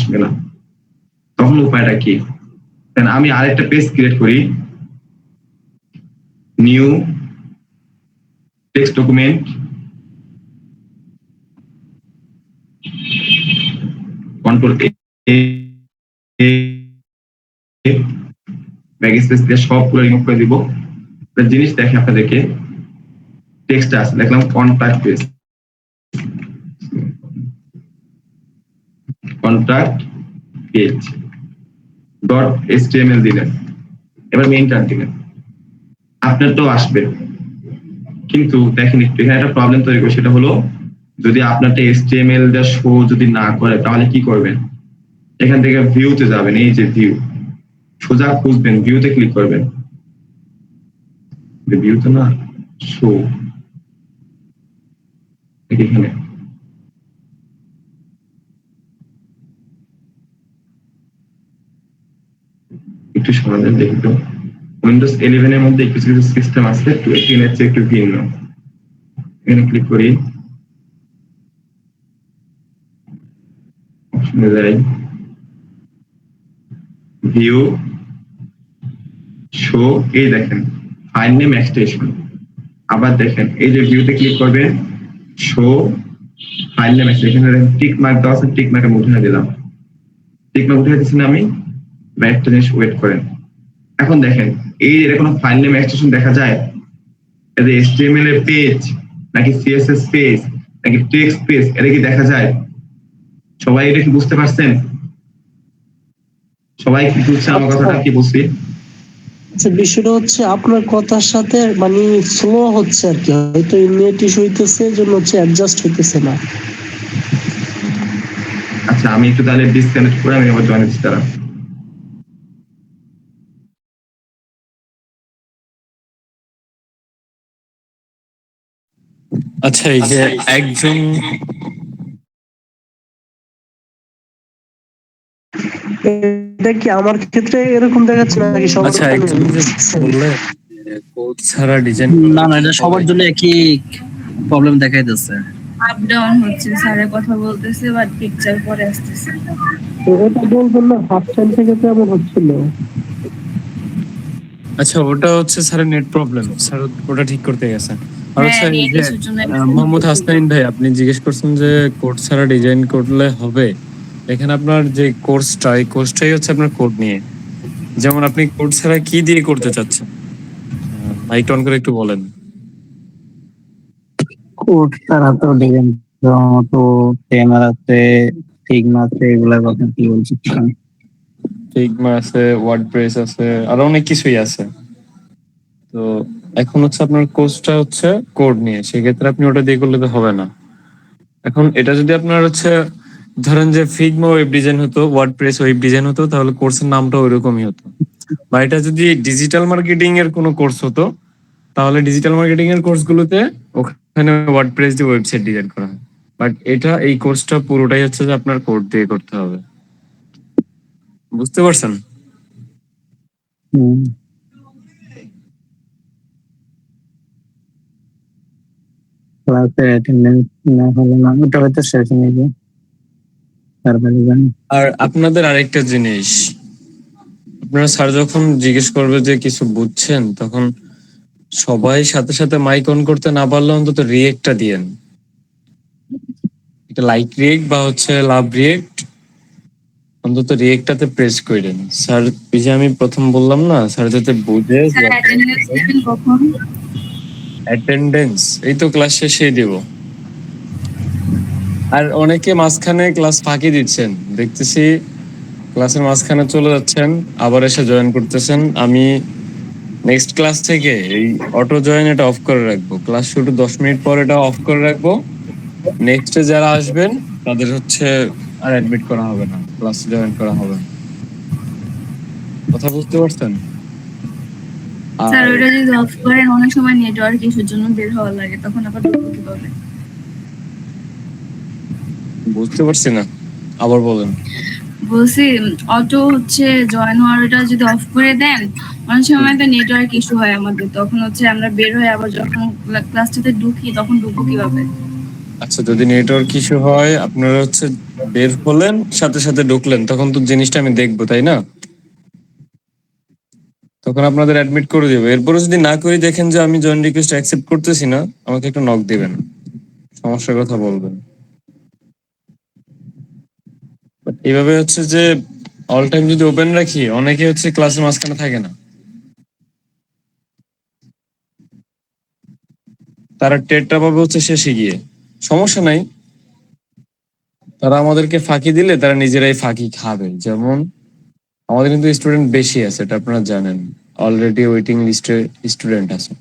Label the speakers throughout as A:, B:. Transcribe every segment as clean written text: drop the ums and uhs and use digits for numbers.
A: আসবে না। তখন উপায়টা কি? আমি আরেকটা পেজ ক্রিয়েট করি, নিউ টেক্সট ডকুমেন্ট, কন্ট্রোল এ, ব্যাকস্পেস দিয়ে সবগুলো রিমুভ করে দিব। জিনিস দেখে আপনাদেরকে, টেক্সট আছে, দেখলাম contact page, contact page dot HTML দিলেন, এবার মেইনটা দিলেন, আপনার তো আসবে। কিন্তু দেখেন একটু এখানে একটা প্রবলেম তৈরি করে, সেটা হলো যদি আপনারটা HTML যা শো যদি না করে তাহলে কি করবেন? এখান থেকে ভিউতে যাবেন, এই যে ভিউ, সোজা খুঁজবেন, ভিউতে ক্লিক করবেন, ভিউতে না, শো, এখানে একটু সমাধান দেখতো। উইন্ডোজ 11 এর মধ্যে কিছু কিছু সিস্টেম আছে একটু 18 এর চেয়ে একটু ভিন্ন। এখানে ক্লিক করি, অপশনে যাই, ভিউ, শো, এই দেখেন ফাইল নেম এক্সটেনশন। আবার দেখেন এই যে ভিউতে ক্লিক করবেন, show file name extension, tick mark দেওয়া আছে, টিক মার্কে উঠিয়ে দিলাম, টিক মার্ক উঠিয়ে দিচ্ছি না আমি। একটা জিনিস ওয়েট করেন, এখন দেখেন এই যে কোনো ফাইল নেম এক্সটেনশন দেখা যায়, এই যে HTML এর পেজ নাকি CSS পেজ নাকি টেক্সট পেজ, এটা কি দেখা যায়? সবাই এটা কি বুঝতে পারছেন? সবাই কি বুঝছে আমার কথাটা কি বলছি?
B: আচ্ছা, বিষয়টা হচ্ছে আপনার কথার সাথে মানে স্লো হচ্ছে আর কি, হয়তো নেট ইস্যু হইতেছে, জন্য হচ্ছে অ্যাডজাস্ট হইতেছে না।
A: আচ্ছা, আমি একটু তাহলে ডিসকানেক্ট করে আমি আবার জয়েন হচ্ছি তারা।
C: আচ্ছা, এই যে একজন
B: এটা কি আমার ক্ষেত্রে এরকম দেখাচ্ছে নাকি সবার?
C: আচ্ছা, একজন যে বললে কোড ছাড়া ডিজাইন,
D: না না, এটা সবার জন্য একই প্রবলেম দেখাইতেছে।
E: আপ ডাউন হচ্ছে, স্যারের কথা বলতেছে বাট পিকচার পরে আসতেছে।
B: এটা বলবেন না, ফার্স্ট টাইম থেকে তো এমন হচ্ছিল।
C: আচ্ছা, ওটা হচ্ছে স্যারের নেট প্রবলেম, স্যার ওটা ঠিক করতে গেছে। আর হচ্ছে এই যে মোহাম্মদ হাসনাইন ভাই, আপনি জিজ্ঞেস করছেন যে কোড ছাড়া ডিজাইন করলে হবে। এখানে আপনার যে কোর্সটা, এই কোর্সটাই হচ্ছে আপনার কোড নিয়ে। যেমন আপনি কোড ছাড়া কি দিয়ে করতে চাচ্ছেন, মাইক অন করে একটু বলেন।
D: কোড ছাড়া তো ডিজাইন তো টেমার আছে, ফিগমা আছে, এগুলোর কথা কি বলছিস?
C: ফিগমা আছে, ওয়ার্ডপ্রেস আছে, আরো অনেক কিছুই আছে। তো এখন হচ্ছে আপনার কোর্সটা হচ্ছে কোড নিয়ে, সেক্ষেত্রে আপনি ওটা দিয়ে করলে তো হবে না। এখন এটা যদি আপনার হচ্ছে ধরেন যে ফিগমা ওয়েব ডিজাইন হতো, ওয়ার্ডপ্রেস ওয়েব ডিজাইন হতো, তাহলে কোর্সের নামটা ওইরকমই হতো। বা এটা যদি ডিজিটাল মার্কেটিং এর কোনো কোর্স হতো, তাহলে ডিজিটাল মার্কেটিং এর কোর্সগুলোতে ওখানে ওয়ার্ডপ্রেস দিয়ে ওয়েবসাইট ডিজাইন করা হয়। বাট এটা, এই কোর্সটা পুরোটাই হচ্ছে যে আপনার কোড দিয়ে করতে হবে। বুঝতে পারছেন?
D: ক্লাসে অ্যাটেন্ডেন্স না হলে না, ওটা হয়তো শেষ হয়ে যায়।
C: আর আপনাদের আরেকটা জিনিস, আপনারা স্যার যখন জিজ্ঞেস করবে যে কিছু বুঝছেন, তখন সবাই সাথে সাথে মাইক অন করতে না পারলে অন্তত রিয়েক্টটা দিয়েন। এটা লাইক রিয়েক্ট বা হচ্ছে লাভ রিয়েক্ট, অন্তত রিয়েক্টটাতে প্রেস করেন। স্যার এই যে আমি প্রথম বললাম না, স্যার যাতে বুঝে যে অ্যাটেন্ডেন্স এই তো ক্লাস শেষেই দেব। আর অনেকে মাঝখানে ক্লাস ফাঁকি দিচ্ছেন, দেখতেছি ক্লাসের মাঝখানে চলে যাচ্ছেন, আবার এসে জয়েন করতেছেন। আমি নেক্সট ক্লাস থেকে এই অটো জয়েন এটা অফ করে রাখবো, ক্লাস শুরু 10 মিনিট পর এটা অফ করে রাখবো। নেক্সটে যারা আসবেন তাদের হচ্ছে আর অ্যাডমিট করা হবে না, ক্লাস জয়েন করা হবে না। কথা বুঝতে পারছেন?
E: স্যার ওটা যদি অফ করেন, অনেক সময় নেটওয়ার্ক ইস্যুর জন্য বের হওয়া লাগে, তখন আবার ঢুকবো কিভাবে?
C: বুঝতে পারছি না, আবার বলেন।
E: বলছি অটো হচ্ছে জয়েন হওয়ার, ওটা যদি অফ করে দেন, অনেক সময় তো নেটওয়ার্ক ইস্যু হয় আমাদের, তখন হচ্ছে আমরা বের হয়ে আবার যখন ক্লাসটাতে ঢুকি তখন ঢুকবো কিভাবে?
C: আচ্ছা, যদি নেটওয়ার্ক ইস্যু হয়, আপনারা হচ্ছে বের হলেন সাথে সাথে ঢুকলেন, তখন তো জিনিসটা আমি দেখবো, তাই না? তখন আপনাদের অ্যাডমিট করে দেবো। এরপরে যদি না করে দেখেন যে আমি জয়েন রিকোয়েস্ট অ্যাকসেপ্ট করতেছি না, আমাকে একটু নক দিবেন, সমস্যার কথা বলবেন। But এইভাবে হচ্ছে যে অল টাইম যদি ওপেন রাখি, অনেকে হচ্ছে ক্লাসের মাঝখানে থাকে না, তারা টেটটা পাবে হচ্ছে শেষে গিয়ে। সমস্যা নাই, তারা আমাদেরকে ফাঁকি দিলে তারা নিজেরাই ফাঁকি খাবে। যেমন আমাদের কিন্তু স্টুডেন্ট বেশি আছে, এটা আপনারা জানেন, অলরেডি ওয়েটিং লিস্টে স্টুডেন্ট আছে।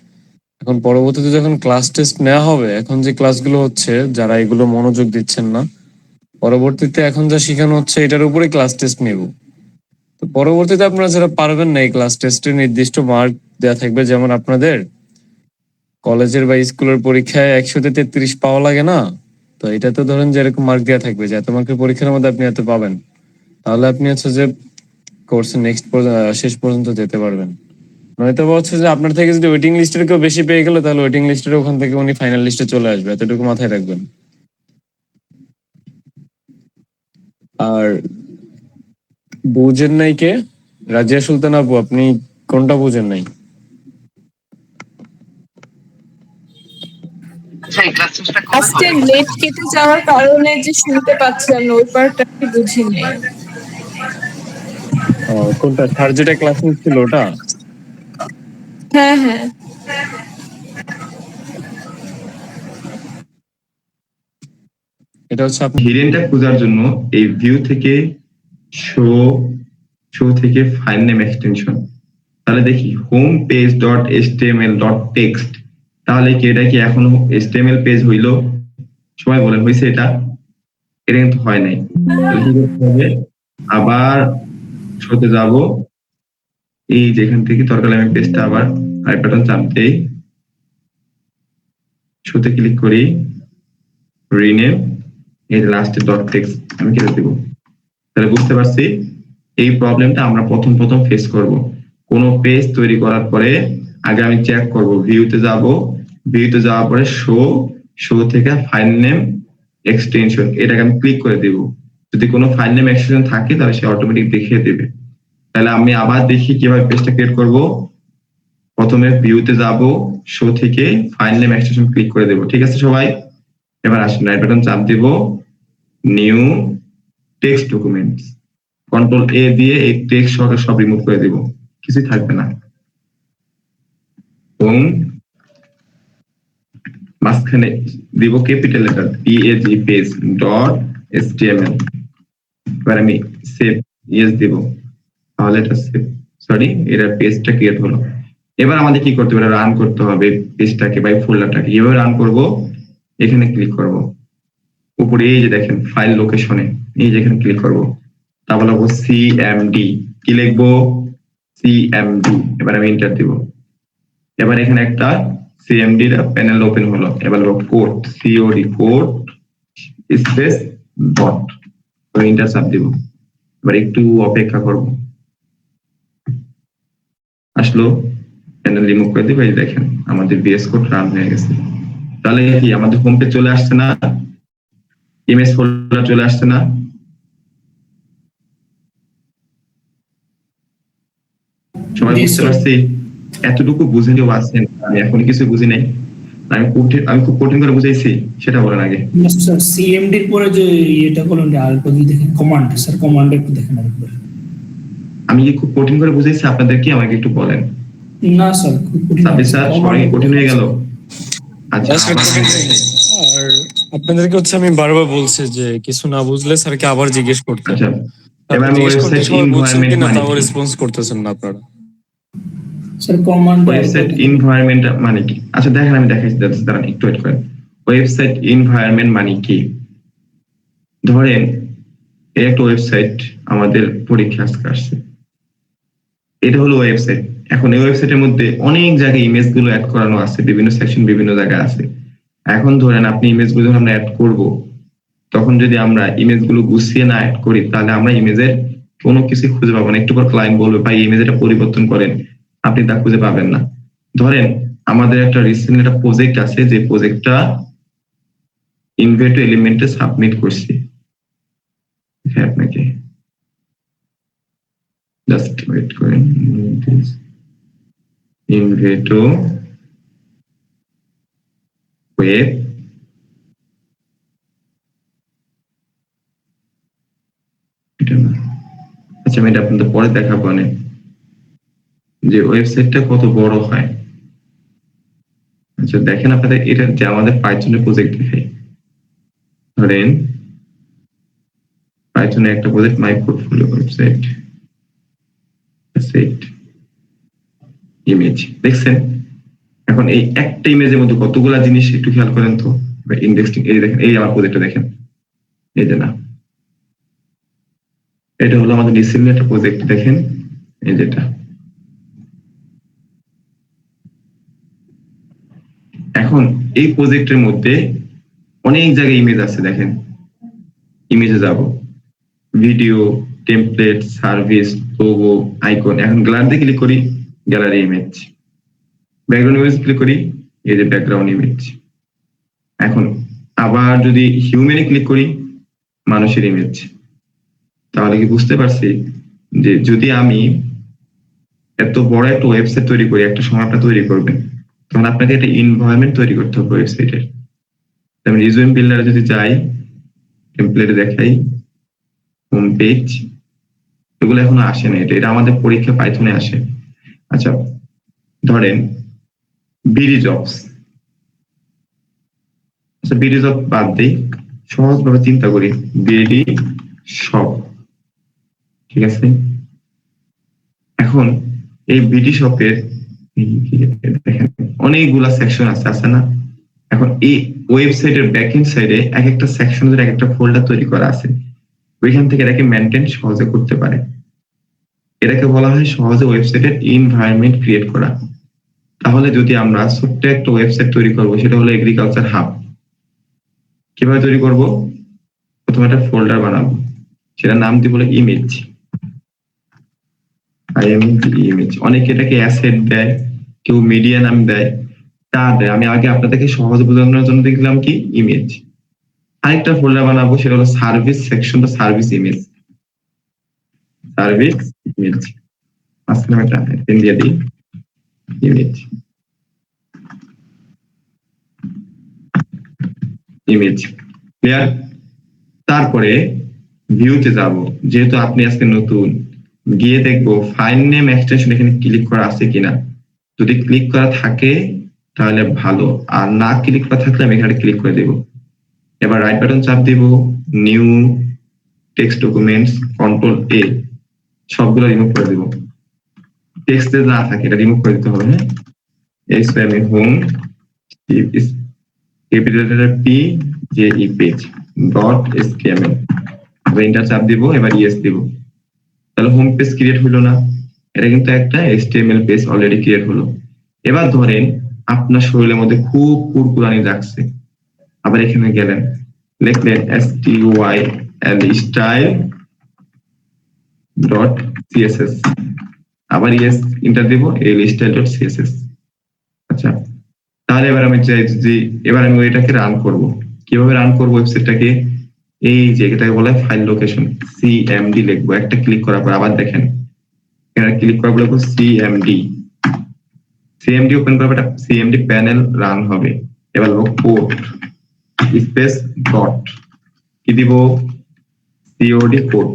C: এখন পরবর্তীতে যখন ক্লাস টেস্ট নেওয়া হবে, এখন যে ক্লাসগুলো হচ্ছে, যারা এগুলো মনোযোগ দিচ্ছেন না, পরবর্তীতে এখন যা শেখানো হচ্ছে এটার উপরে ক্লাস টেস্ট নেব। তো পরবর্তীতে আপনারা যারা পারবেন না, এই ক্লাস টেস্টে নির্দিষ্ট মার্ক দেওয়া থাকবে। যেমন আপনাদের কলেজের বা স্কুলের পরীক্ষায় 100-তে 33 পাওয়া লাগে না, তো এটাতে ধরেন যে এরকম মার্ক দেওয়া থাকবে যে এত মার্কের পরীক্ষার মধ্যে আপনি এত পাবেন, তাহলে আপনি হচ্ছে যে কোর্সের নেক্সট শেষ পর্যন্ত যেতে পারবেন। নয়তো হচ্ছে যে আপনার থেকে যদি ওয়েটিং লিস্টের কেউ বেশি পেয়ে গেল, তাহলে ওয়েটিং লিস্টের ওখান থেকে উনি ফাইনাল লিস্টে চলে আসবে, এতটুকু মাথায় রাখবেন। আর বুঝেন নাই কে? রাজিয়া সুলতান আপু, আপনি কোনটা বুঝেন নাই?
F: আজকে নেট কেটে যাওয়ার কারণে যে শুনতে পাচ্ছিলাম না, ওই পার্টটা আমি বুঝিনি।
C: কোনটা? স্যার যেটা ক্লাস নিচ্ছিল ওটা?
F: হ্যাঁ হ্যাঁ,
C: এটা হচ্ছে আপনি
A: হিডেনটা খোঁজার জন্য এই ভিউ থেকে শো থেকে ফাইল নেম এক্সটেনশন, তাহলে দেখি home page dot HTML dot text, তাহলে কি এটা কি এখনো এচটিএমএল পেজ হইলো? সবাই বলেন হয়েছে? এটা কিন্তু হয় নাই। তাহলে কি করতে হবে? আবার শোতে যাব, এই যেখান থেকে তরকারি আমি পেজটা আবার আই বাটন চাপ দেই, শোতে ক্লিক করি, রিনেম, এই লাস্টে ডট টেক্সট আমি কেটে দেব। তাহলে বুঝতে পারছি এই প্রবলেমটা আমরা প্রথম ফেস করব। কোন পেজ তৈরি করার পরে আগে আমি চেক করব, ভিউতে যাব, ভিউতে যাওয়ার পরে শো থেকে ফাইল নেম এক্সটেনশন, এটাকে আমি ক্লিক করে দেব। যদি কোনো ফাইল নেম এক্সটেনশন থাকে তাহলে সে অটোমেটিক দেখিয়ে দেবে। তাহলে আমি আবার দেখি কিভাবে পেজটা ক্রিয়েট করব। প্রথমে ভিউতে যাব, শো থেকে ফাইল নেম এক্সটেনশন ক্লিক করে দেব। ঠিক আছে সবাই? এবার আসুন, রাইট বাটন চাপ দেব, নিউ টেক্সট ডকুমেন্টস, কন্ট্রোল এ দিয়ে এই টেক্সট সব রিমুভ করে দেব, কিছুই থাকবে না। এবং মাঝখানে দিব capital letter PAG page dot HTML। এবার আমি সেভ ইয়েস দিব, তাহলে এটা সেভ, সরি, এটা পেজটা ক্রিয়েট হলো। এবার আমাদের কি করতে হবে? রান করতে হবে পেজটাকে বা ফোল্ডারটাকে। কিভাবে রান করব? এখানে ক্লিক করব, উপরে এই যে দেখেন ফাইল লোকেশনে, এই যে এখানে ক্লিক করব, তারপর লিখবো CMD। কি লিখবো? CMD। এবার আমি এন্টার দিব। এবার এখানে একটা CMD এর প্যানেল ওপেন হলো। এবার লিখবো code, COD code space dot, enter চাপ দিব। এবার একটু অপেক্ষা করব, আসলো, প্যানেল রিমুভ করে দিব। এই দেখেন আমাদের VS কোড রান হয়ে গেছে। তাহলে কি আমাদের হোম পেজ চলে আসছে না? ইমেজ ফোল্ডার চলে আসছে না? সবাই বুঝতে পারছি? এতটুকু বুঝে কেউ আছেন? আমি এখন কিছু বুঝি নাই, আমি খুব কঠিন করে বুঝাইছি, সেটা বলেন আগে।
G: স্যার CMD এর পরে যে এটা বলেন আরেকটা যদি দেখেন কমান্ড, স্যার কমান্ড একটু দেখেন আরেকবার।
A: আমি কি খুব কঠিন করে বুঝাইছি আপনাদেরকে? আমাকে একটু বলেন।
G: না স্যার, খুব কঠিন।
A: স্যার সবাই কঠিন হয়ে গেল? আচ্ছা,
C: আর আপনাদেরকে হচ্ছে আমি বারবার বলছি যে কিছু না বুঝলে স্যারকে আবার জিজ্ঞেস করতে।
A: আচ্ছা, এবার আমি ওয়েবসাইট এনভায়রনমেন্ট মানে কি?
C: রেসপন্স করতেছেন না আপনারা।
G: স্যার কমান্ড
A: ওয়েবসাইট এনভায়রনমেন্ট মানে কি? আচ্ছা দেখেন, আমি দেখাইছি, দাঁড়ান একটু ওয়েট করেন। ওয়েবসাইট এনভায়রনমেন্ট মানে কি? ধরেন এই একটা ওয়েবসাইট আমাদের পরীক্ষা আজকে আসছে, এটা হলো ওয়েবসাইট। এখন এই ওয়েবসাইটের মধ্যে অনেক জায়গায় ইমেজ গুলো অ্যাড করানো আছে, বিভিন্ন সেকশন বিভিন্ন জায়গায় আছে। এখন ধরেন আপনি ইমেজ গুলো আমরা অ্যাড করব, তখন যদি আমরা ইমেজ গুলো গুছিয়ে না অ্যাড করি, তাহলে আমরা ইমেজের কোনো কিছু খুঁজে পাবো না। একটু পর ক্লায়েন্ট বলবে ভাই ইমেজ এটা পরিবর্তন করেন, আপনি তা খুঁজে পাবেন না। ধরেন আমাদের একটা রিসেন্টলি একটা প্রজেক্ট আছে, যে প্রজেক্টটা ইনভেটো এলিমেন্টে সাবমিট করছি আপনাকে, জাস্ট ওয়েট করেন, ইনভেটো ওয়েব আচ্ছা আমি এটা আপনাদের পরে দেখাবো অনেক যে ওয়েবসাইটটা কত বড় হয়। আচ্ছা দেখেন আপনাদের এটা যে আমাদের পাইথনের প্রজেক্ট দেখাই, ধরেন পাইথনে একটা প্রজেক্ট মাই পোর্টফোলিও ওয়েবসাইট ইমেজ দেখছেন। এখন এই একটা ইমেজের মধ্যে কতগুলা জিনিস একটু খেয়াল করেন তো, ইন্ডেক্সিং এই দেখেন, এই আমার প্রজেক্টটা দেখেন, এই যে না এটা হলো আমাদের রিসেন্টলি একটা প্রজেক্ট দেখেন, এই যেটা এখন এই প্রজেক্টের মধ্যে অনেক জায়গায় ইমেজ আছে দেখেন, ইমেজে যাব, video, template, service, logo, icon. এখন গ্যালারিতে ক্লিক করি, gallery image, background image click করি, এই যে ব্যাকগ্রাউন্ড ইমেজ। এখন আবার যদি হিউম্যানে ক্লিক করি, মানুষের ইমেজ। তাহলে কি বুঝতে পারছি যে যদি আমি এত বড় একটা ওয়েবসাইট তৈরি করি, একটা সময় আপনার তৈরি করবেন, তখন আপনাকে একটা এনভায়রনমেন্ট তৈরি করতে হবে ওয়েবসাইটের। আমি রিজুম বিল্ডারে যদি যাই, টেমপ্লেটে দেখাই, হোম পেজ, এগুলো এখনো আসে না, এটা আমাদের পরীক্ষা পাইথনে আসে। আচ্ছা ধরেন বিডি জবস, আচ্ছা বিডি জব বাদ দিই, সহজ ভাবে চিন্তা করি, বিডি শপ, ঠিক আছে। এখন এই বিডি শপের দেখেন অনেকগুলা সেকশন আছে না। এখন এই ওয়েবসাইটের ব্যাকএন্ড সাইডে এক একটা সেকশনের এক একটা ফোল্ডার তৈরি করা আছে, ওইখান থেকে এটাকে মেনটেন সহজে করতে পারে। এটাকে বলা হয় সহজে ওয়েবসাইটের এনভায়রনমেন্ট ক্রিয়েট করা। তাহলে যদি আমরা ছোট্ট একটা ওয়েবসাইট তৈরি করব, সেটা হলো এগ্রিকালচার হাব, কিভাবে তৈরি করব? প্রথমে একটা ফোল্ডার বানাবো, সেটা নাম দিব বলে ইমেজ, ইমেজ। অনেকে এটাকে অ্যাসেট দেয়, কেউ মিডিয়া নাম দেয়, তা দেয়। আমি আগে আপনাদেরকে সহজে বোঝানোর জন্য দেখলাম কি ইমেজ। আরেকটা ফোল্ডার বানাবো, সেটা হলো সার্ভিস সেকশন বা সার্ভিস ইমেজ, সার্ভিস ইমেজ। আজকে আমি একটা পেন দিয়ে দিই, ইমেজ, ইমেজ ক্লিয়ার। তারপরে ভিউতে যাব, যেহেতু আপনি আজকে নতুন, গিয়ে দেখবো ফাইল নেম এক্সটেনশন এখানে ক্লিক করা আছে কিনা। যদি ক্লিক করা থাকে তাহলে ভালো, আর না ক্লিক করা থাকলে আমি এখানে ক্লিক করে দেব। এবার রাইট বাটন চাপ দিব, নিউ টেক্সট ডকুমেন্টস, কন্ট্রোল এ, সবগুলো রিমুভ করে দেব। টেক্সট না থাকে এটা রিমুভ করে দিতে হবে। হ্যাঁ, আমি home capital P J E page dot HTML, enter চাপ দিব, এবার ইয়েস দিব। তাহলে হোম পেজ ক্রিয়েট হলো না, এটা কিন্তু একটা এচটিএমএল পেজ অলরেডি ক্রিয়েট হলো। এবার ধরেন আপনার শরীরের মধ্যে খুব কুরকুরানি লাগছে, আবার এখানে গেলেন, লিখলেন STYL স্টাইল ডট সিএসএস, আবার ইয়েস এন্টার দেব, এল স্টাইল ডট সিএসএস। আচ্ছা তাহলে এবার আমি চাই যে এবার আমি এটাকে রান করব। কিভাবে রান করব ওয়েবসাইটটাকে? এই যে এটাকে বলা হয় ফাইল লোকেশন, সিএমডি লিখবো। একটা ক্লিক করার পর আবার দেখেন এখানে ক্লিক করার পর লিখবো সিএমডি, সিএমডি ওপেন করার পর সিএমডি প্যানেল রান হবে। এবার লিখবো পোর্ট স্পেস ডট, কি দিব? COD port.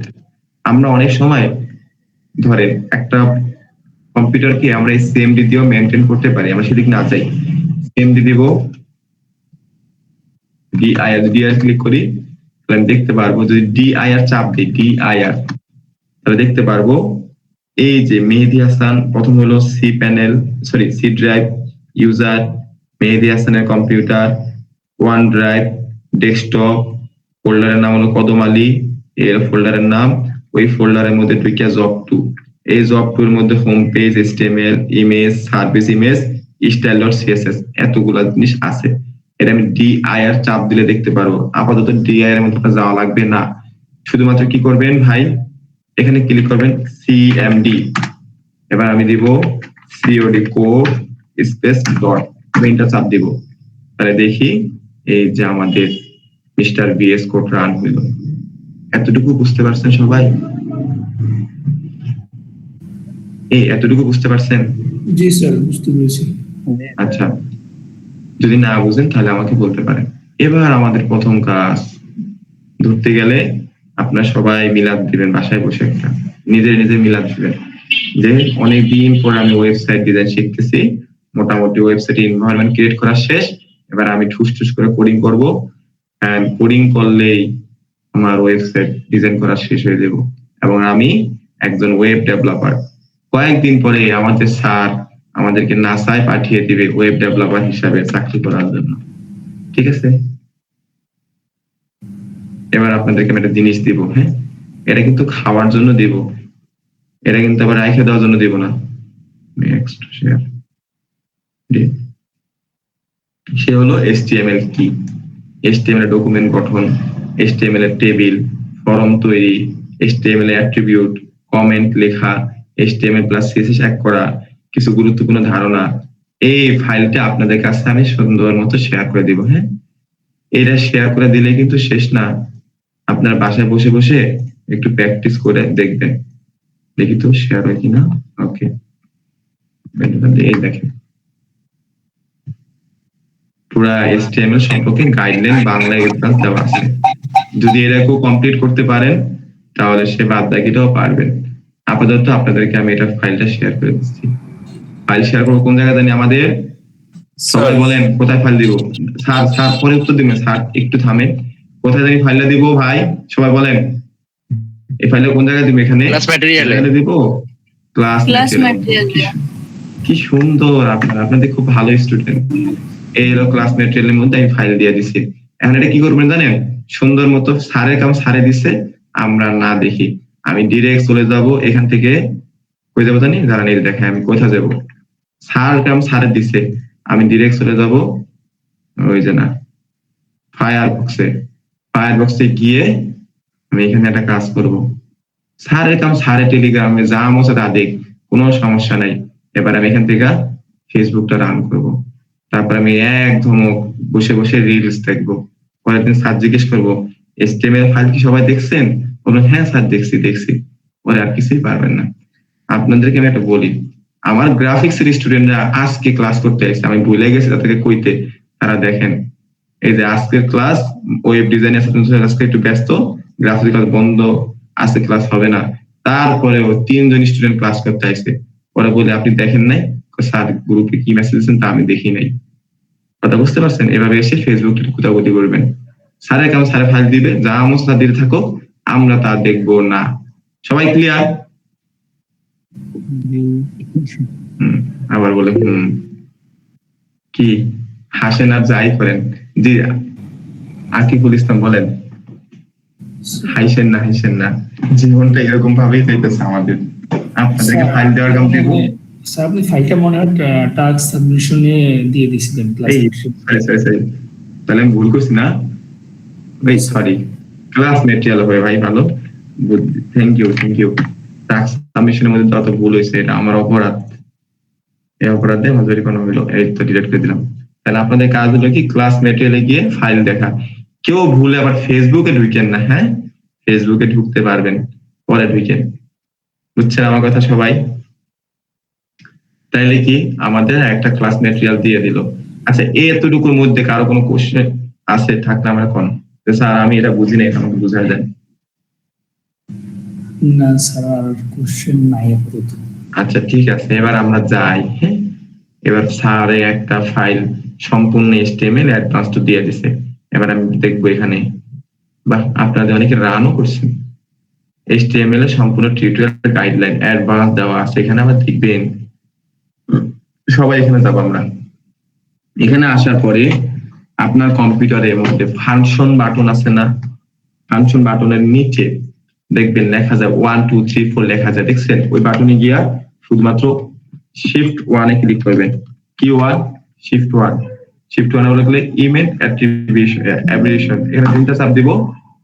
A: আমরা অনেক সময় ধরেন একটা কম্পিউটারকে আমরা এই সিএমডি দিয়েও মেনটেন করতে পারি, আমরা সেদিক না যাই। সিএমডি দিব, ডিআইআর, ডিআইআর ক্লিক করি, তাহলে দেখতে পারবো যদি ডিআইআর চাপ দিই, ডিআইআর, তাহলে দেখতে পারবো এই যে মেহেদি হাসান, প্রথম হলো C panel, sorry C drive user, Mehedi হাসানের কম্পিউটার, ওয়ান ড্রাইভ, ডেস্কটপ, ফোল্ডারের নাম হলো কদম আলী, এর ফোল্ডারের নাম, ওই ফোল্ডারের মধ্যে ঢুকিয়া জব 2, এই জব 2 এর মধ্যে home page, HTML, image, service image, style dot CSS, এতগুলা জিনিস আছে। এটা আমি ডিআইআর চাপ দিলে দেখতে পারবো। আপাতত ডিআইআর এর মধ্যে যাওয়া লাগবে না, শুধুমাত্র কি করবেন ভাই, এখানে ক্লিক করবেন সিএমডি, এবার আমি দিব COD code space dot, enter চাপ দিব। তাহলে দেখি এই যে আমাদের মিস্টার VS কোড রান হইল। এতটুকু বুঝতে পারছেন সবাই? এতটুকু বুঝতে পারছেন?
G: জি স্যার, বুঝতে পেরেছি।
A: আচ্ছা, যদি না বুঝেন তাহলে আমাকে বলতে পারেন। এবার আমাদের প্রথম কাজ ধরতে গেলে আপনারা সবাই মিলাদ দিবেন, বাসায় বসে একটা নিজে মিলাদ দিবেন যে অনেকদিন পর আমি ওয়েবসাইট ডিজাইন শিখতেছি, মোটামুটি ওয়েবসাইট এনভায়রনমেন্ট ক্রিয়েট করা শেষ, এবার আমি ঠুস করে কোডিং করব, এন্ড কোডিং করলেই আমার ওয়েবসাইট ডিজাইন করা শেষ হয়ে যাব এবং আমি একজন ওয়েব ডেভেলপার। কয়েকদিন পরে আমাদের স্যার আমাদেরকে নাসায় পাঠিয়ে দিবে ওয়েব ডেভেলপার হিসাবে চাকরি করার জন্য। ঠিক আছে? এবার আপনাদেরকে আমি একটা জিনিস দিব, হ্যাঁ, এটা কিন্তু খাওয়ার জন্য দিব, এটা কিন্তু আবার রাইখে দেওয়ার জন্য দিব না। Next share. সে হলো HTML কি, HTML ডকুমেন্ট গঠন, HTML এর টেবিল, ফর্ম তৈরি, HTML এর অ্যাট্রিবিউট, কমেন্ট লেখা, HTML প্লাস CSS এক করা, কিছু গুরুত্বপূর্ণ ধারণা। এই ফাইলটা আপনাদের কাছে আমি সুন্দর মতো শেয়ার করে দিব। হ্যাঁ, এটা শেয়ার করে দিলে কিন্তু শেষ না, আপনার বাসায় বসে বসে একটু প্র্যাকটিস করে দেখবেন। দেখি তো শেয়ার হয় কিনা। ওকে, এই দেখেন পুরা HTML সম্পর্কে গাইডলাইন বাংলা এক্সাম্পল দেওয়া আছে। যদি এরকম কমপ্লিট করতে পারেন তাহলে সে বাদ বাকিটাও পারবেন। আপাতত আপনাদেরকে আমি এটা ফাইলটা শেয়ার করে দিচ্ছি। ফাইল শেয়ার করবো কোন জায়গায় জানি আমাদের, সবাই বলেন কোথায় ফাইল দিব? স্যার পরে উত্তর দিবেন, স্যার একটু থামেন। কোথায় জানি ফাইলটা দিব ভাই, সবাই বলেন। এই ফাইলটা কোন জায়গায় দিব? এখানে ক্লাস ম্যাটেরিয়ালে দিব। Class material. কি সুন্দর, আপনাদের খুব ভালো স্টুডেন্ট। এই হলো ক্লাস ম্যাটেরিয়ালের মধ্যে আমি ফাইল দিয়ে দিছি। এখন এটা কি করবেন জানেন? সুন্দর মতো স্যারের কাম স্যারে দিছে, আমরা না দেখি, আমি ডিরেক্ট চলে যাব এখান থেকে। কই যাবো জানি? জানেন, এই দেখেন আমি কোথায় যাব। স্যার কাম স্যারে দিছে, আমি ডিরেক্ট চলে যাব ওই যে না ফায়ারবক্সে গিয়ে আমি এখানে একটা কাজ করব। স্যারের কাম স্যারে টেলিগ্রামে যা মতো তা দেখ, কোনো সমস্যা নাই। এবার আমি এখান থেকে ফেসবুকটা রান করব। তারপর আমি এক ধমক বসে বসে রিলস দেখবো। পরের দিন স্যার জিজ্ঞেস করবো HTML ফাইল কি সবাই দেখছেন? বলবো হ্যাঁ স্যার দেখছি। পরে আর কিছুই পারবেন না। আপনাদেরকে আমি একটা বলি, আমার গ্রাফিক্স এর স্টুডেন্টরা আজকে ক্লাস করতে আসছে, আমি ভুলে গেছি তাদেরকে কইতে। তারা দেখেন এই যে আজকের ক্লাস ওয়েব ডিজাইন আজকে একটু ব্যস্ত, গ্রাফিক্স ক্লাস বন্ধ, আজকে ক্লাস হবে না। তারপরেও 3 জন স্টুডেন্ট ক্লাস করতে আসছে। পরে বলে আপনি দেখেন নাই? স্যার গ্রুপে কি মেসেজ দিয়েছেন তা আমি দেখি নাই। কথা বুঝতে পারছেন? এভাবে এসে ফেসবুক কুতাকুতি করবেন। স্যারের কাম স্যারে ফাইল দিবে, যা মশলা দিতে থাকো, আমরা তা দেখবো না। সবাই ক্লিয়ার? আবার বলে কি হাসেন আর যাই করেন। জি আকিবুল ইসলাম বলেন। হাইসেন না, জীবনটা এরকম ভাবেই চাইতেছে আমাদের। আপনাদেরকে ফাইল দেওয়ার কাম দিব।
G: স্যার আপনি ফাইলটা মনে হয় টাস্ক সাবমিশনে দিয়ে দিয়েছিলেন ক্লাস।
A: তাহলে আমি ভুল করছি না? সরি, ক্লাস ম্যাটেরিয়াল হবে ভাই, ভালো, থ্যাংক ইউ। টাস্ক সাবমিশনের মধ্যে তত ভুল হয়েছে, এটা আমার অপরাধ। এই অপরাধে আমার জরিমানা হইলো, এই তো ডিলিট করে দিলাম। তাহলে আপনাদের কাজ হলো কি, ক্লাস ম্যাটেরিয়ালে গিয়ে ফাইল দেখা। কেউ ভুলে আবার ফেসবুকে ঢুকেন না। হ্যাঁ, ফেসবুকে ঢুকতে পারবেন, পরে ঢুকেন। বুঝছেন আমার কথা সবাই? তাইলে কি আমাদের একটা ক্লাস ম্যাটেরিয়াল দিয়ে দিল। আচ্ছা, এতটুকুর মধ্যে কারো কোনো কোশ্চেন আছে? থাকলে আমরা কোন স্যার আমি এটা বুঝি না, আমাকে বুঝাই দেন।
G: না স্যার, আর কোশ্চেন নাই আপাতত।
A: আচ্ছা ঠিক আছে, এবার আমরা যাই। হ্যাঁ, এবার স্যার একটা ফাইল সম্পূর্ণ HTML অ্যাডভান্স দিয়ে দিছে। এবার আমি দেখবো এখানে, বাহ, আপনাদের অনেকে রানও করছেন। HTML এর সম্পূর্ণ টিউটোরিয়াল গাইডলাইন অ্যাডভান্স দেওয়া আছে। এখানে আবার দেখবেন সবাই এখানে যাবো আমরা। এখানে আসার পরে আপনার কম্পিউটারের মধ্যে ফাংশন বাটন আছে না? ফাংশন বাটনের নিচে দেখবেন লেখা যায় 1 2 3 4 লেখা যায়, দেখছেন? ওই বাটনে গিয়া শুধুমাত্র শিফট 1 এ ক্লিক করবেন। কি 1? শিফট 1 হলে গেলে ইমেল অ্যাব্রিভিয়েশন, এখানে 3টা চাপ দিব,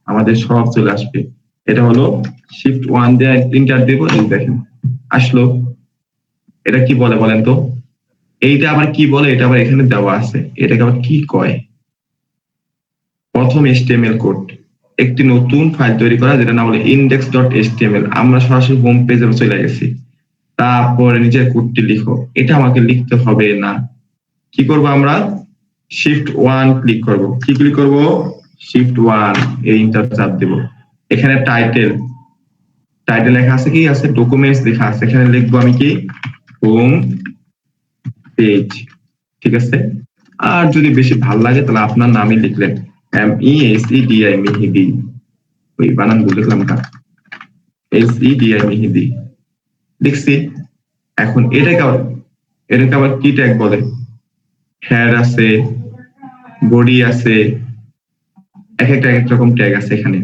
A: আমাদের সব চলে আসবে। এটা হলো শিফট 1 দিয়ে এন্টার দেব, এই দেখেন আসলো। এটা কি বলে বলেন তো? এইটা আবার কি বলে? এটা আবার এখানে দেওয়া আছে, এটাকে আবার কি কয়? প্রথম HTML কোড, একটি নতুন ফাইল তৈরি করা যেটা নাম হলো index.html। আমরা সরাসরি হোম পেজে চলে গেছি। তারপরে নিজের কোডটি লিখো, এটা আমাকে লিখতে হবে না। কি করব আমরা? শিফট 1 ক্লিক করব। কি ক্লিক করব? শিফট 1, এই এন্টার চাপ দেব। এখানে টাইটেল লেখা আছে, কি আছে? ডকুমেন্টস লেখা আছে। এখানে লিখবো আমি কি? Home page. ঠিক আছে। আর যদি বেশি ভালো লাগে তাহলে আপনার নামই লিখলেন, MEHEDI, মেহেদি। ওই বানান ভুল লিখলাম না, SEDI মেহেদি লিখছি। এখন এটাকে আবার কি ট্যাগ বলে? হেড আছে, বডি আছে, এক এক রকম ট্যাগ আছে এখানে।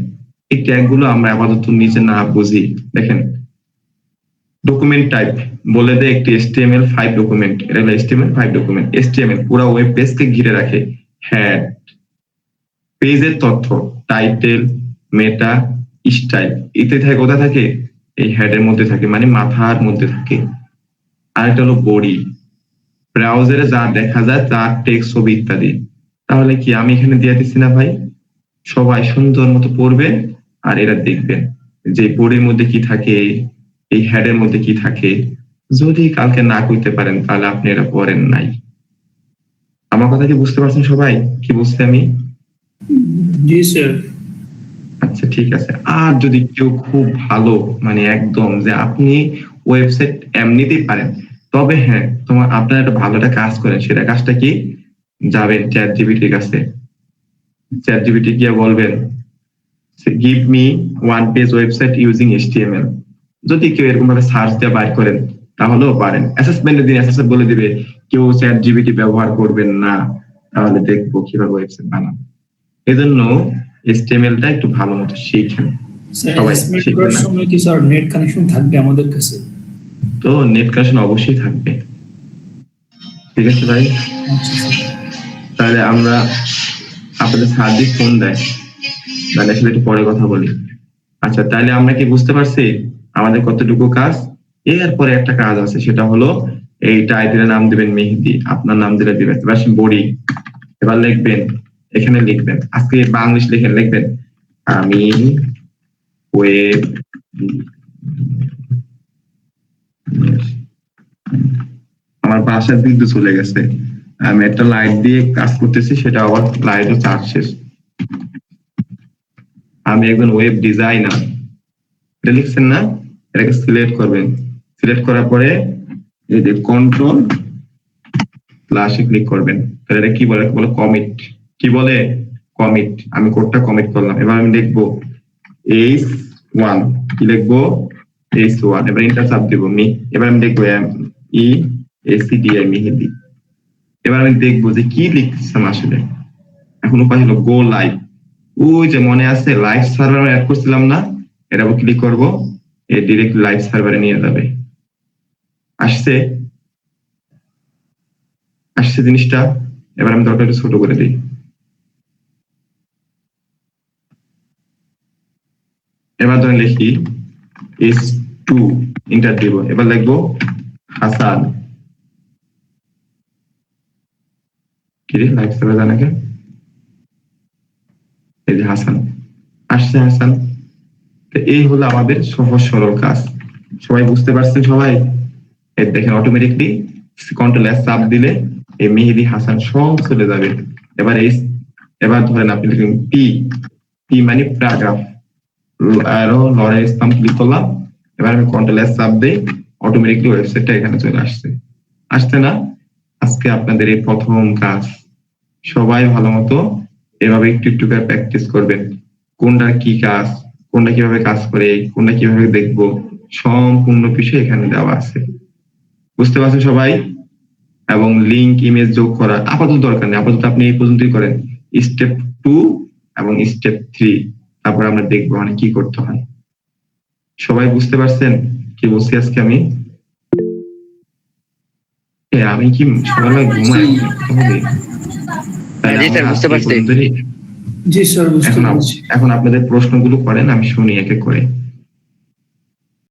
A: এই ট্যাগ গুলো আমরা আপাতত নিচে না বুঝি। দেখেন, ডকুমেন্ট টাইপ বলে দেয় একটি HTML5 ডকুমেন্ট। এটা হলো HTML5 ডকুমেন্ট। HTML পুরো ওয়েব পেজকে ঘিরে রাখে। হেড, পেজের তথ্য, টাইটেল, মেটা, স্টাইল ইত্যাদি থাকে। কোথায় থাকে? এই হেডের মধ্যে থাকে, মানে মাথার মধ্যে থাকে। আর এটা হলো বডি, ব্রাউজারে যা দেখা যায় তার টেক্সট, ছবি ইত্যাদি। তাহলে কি আমি এখানে দিয়ে দিচ্ছি না ভাই? সবাই সুন্দর মতো পড়বেন আর এরা দেখবেন যে বডির মধ্যে কি থাকে, এই হেডের মধ্যে কি থাকে। যদি কালকে না করতে পারেন তাহলে আপনি এটা পড়েন নাই। আমার কথা কি বুঝতে পারছেন সবাই? কি বুঝতে আমি?
G: জি স্যার।
A: আচ্ছা ঠিক আছে। আর যদি কেউ খুব ভালো, মানে একদম যে আপনি ওয়েবসাইট এমনিতেই পারেন, তবে হ্যাঁ আপনার একটা ভালো একটা কাজ করেন। সেটা কাজটা কি? যাবেন চ্যাটজিপিটির কাছে, চ্যাটজিপিটি গিয়ে বলবেন give me one page website using HTML। যদি কেউ এরকম ভাবে সার্চ দিয়ে বাইর করেন তাহলেও পারেন। অ্যাসেসমেন্টের দিন অ্যাসেসমেন্ট বলে দিবে কেউ চ্যাটজিপিটি ব্যবহার করবেন না, তাহলে দেখবো কিভাবে ওয়েবসাইট বানান। এজন্য HTML-টা একটু ভালো মতো শিখেন সবাই। শিখবেন না
G: সময় কি স্যার নেট কানেকশন থাকবে আমাদের কাছে?
A: তো নেট কানেকশন অবশ্যই থাকবে। ঠিক আছে ভাই, তাহলে আমরা আপনাদের সার্ভিস ফোন দেয়, তাহলে আসলে একটু পরে কথা বলি। আচ্ছা, তাহলে আমরা কি বুঝতে পারছি আমাদের কতটুকু কাজ? এরপরে একটা কাজ আছে, সেটা হলো এই টাইটেলের নাম দিবেন মেহেদি, আপনার নাম দিলে দিবেন। এবার বডি, এবার লিখবেন, এখানে লিখবেন আজকে বাংলিশ লিখবেন আমি ওয়েব, আমার বাসার বিদ্যুৎ চলে গেছে, আমি একটা লাইট দিয়ে কাজ করতেছি, সেটা আবার লাইটও চার্জ শেষ। আমি একজন ওয়েব ডিজাইনার, এটা লিখছেন না? এটাকে সিলেক্ট করবেন। সিলেক্ট করার পরে এই যে কন্ট্রোল প্লাসে ক্লিক করবেন। তাহলে এটা কি বলে? কমিট। কি বলে? কমিট। আমি কোডটা কমিট করলাম। এবার আমি লিখবো H1, কি লিখবো? H1। এবার এন্টার চাপ দেবো। এবার আমি লিখবো MEHEDI মেহেদি। এবার আমি দেখবো যে কি লিখছিলাম আসলে। এখন উপায় হলো গো লাইভ। ওই যে মনে আছে লাইভ সার্ভার অ্যাড করছিলাম না, এটা ক্লিক করবো, এই ডিরেক্ট লাইভ সার্ভারে নিয়ে যাবে। আসছে জিনিসটা। এবার আমি দরকার একটু ছোট করে দিই। এবার ধরেন লিখি H2, এন্টার দিব। এবার লিখবো হাসান। কি রে, লাইভ সার্ভার জানা কে? এই যে হাসান, আসছে হাসান। এই হলো আমাদের সহজ সরল কাজ। সবাই বুঝতে পারছেন? সবাই এই দেখেন অটোমেটিকলি কন্ট্রোল এস চাপ দিলে এই মেহেদি হাসান সব চলে যাবে। এবার ধরেন আপনি লিখেন পি মানে প্যারাগ্রাফ, আরো লরেন্স নাম ক্লিক করলাম। এবার আমি কন্ট্রোল এস চাপ দেই, অটোমেটিকলি ওয়েবসাইটটা এখানে চলে আসছে না? আজকে আপনাদের এই প্রথম কাজ। সবাই ভালো মতো এভাবে একটু একটু করে প্র্যাকটিস করবেন। কোনটা কি কাজ, কোনটা কিভাবে কাজ করে, কোনটা কিভাবে দেখবো, সম্পূর্ণ বিষয় এখানে দেওয়া আছে। বুঝতে পারছেন সবাই? এবং লিঙ্ক ইমেজ যোগ করা আপাতত দরকার নেই, আপাতত আপনি এই পর্যন্তই করেন। স্টেপ 2 এবং স্টেপ 3 তারপর আমরা দেখবো মানে কি করতে হয়। সবাই বুঝতে পারছেন কি বলছি আজকে আমি? আমি কি সকালবেলা ঘুমাই?
G: জি স্যার,
A: এখন আপনাদের প্রশ্নগুলো করেন, আমি শুনি এক এক করে।